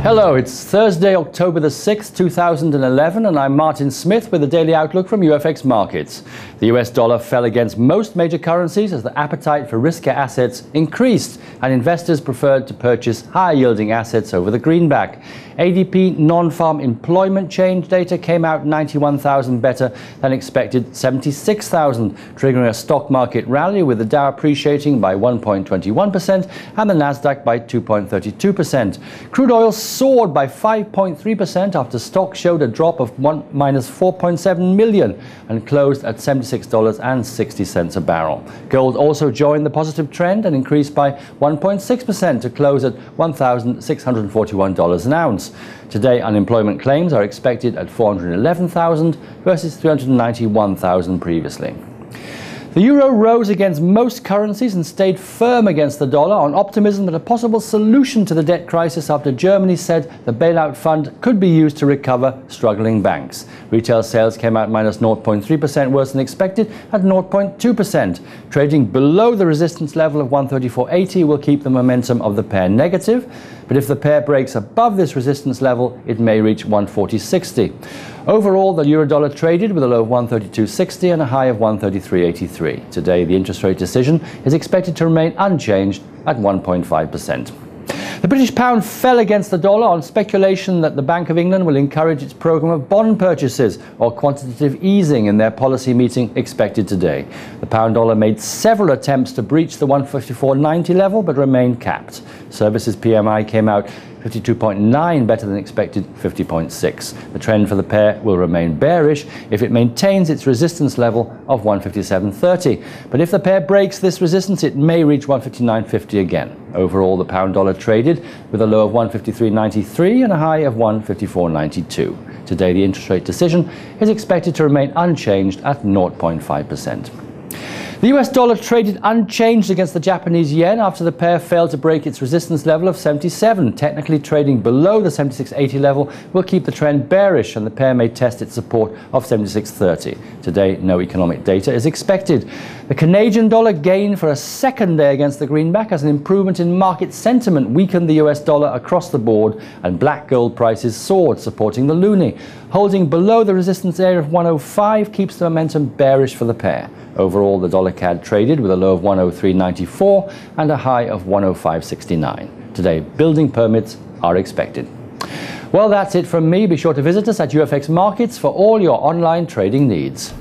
Hello, it's Thursday, October the 6th, 2011, and I'm Martin Smith with the Daily Outlook from UFX Markets. The US dollar fell against most major currencies as the appetite for riskier assets increased and investors preferred to purchase higher-yielding assets over the greenback. ADP non-farm employment change data came out 91,000 better than expected 76,000, triggering a stock market rally with the Dow appreciating by 1.21% and the Nasdaq by 2.32%. Crude oil soared by 5.3% after stocks showed a drop of minus 4.7 million and closed at $76.60 a barrel. Gold also joined the positive trend and increased by 1.6% to close at $1,641 an ounce. Today, unemployment claims are expected at 411,000 versus 391,000 previously. The euro rose against most currencies and stayed firm against the dollar on optimism that a possible solution to the debt crisis after Germany said the bailout fund could be used to recover struggling banks. Retail sales came out minus 0.3% worse than expected at 0.2%. Trading below the resistance level of 134.80 will keep the momentum of the pair negative, but if the pair breaks above this resistance level, it may reach 140.60. Overall, the euro-dollar traded with a low of 132.60 and a high of 133.83. Today, the interest rate decision is expected to remain unchanged at 1.5%. The British pound fell against the dollar on speculation that the Bank of England will encourage its programme of bond purchases or quantitative easing in their policy meeting expected today. The pound dollar made several attempts to breach the 154.90 level but remained capped. Services PMI came out 52.9, better than expected 50.6. The trend for the pair will remain bearish if it maintains its resistance level of 157.30. But if the pair breaks this resistance, it may reach 159.50 again. Overall, the pound dollar traded with a low of 153.93 and a high of 154.92. Today, the interest rate decision is expected to remain unchanged at 0.5%. The US dollar traded unchanged against the Japanese yen after the pair failed to break its resistance level of 77. Technically trading below the 76.80 level will keep the trend bearish and the pair may test its support of 76.30. Today, no economic data is expected. The Canadian dollar gained for a second day against the greenback as an improvement in market sentiment weakened the US dollar across the board and black gold prices soared, supporting the loonie. Holding below the resistance area of 105 keeps the momentum bearish for the pair. Overall, the dollar CAD traded with a low of 103.94 and a high of 105.69. Today, building permits are expected. Well, that's it from me. Be sure to visit us at UFX Markets for all your online trading needs.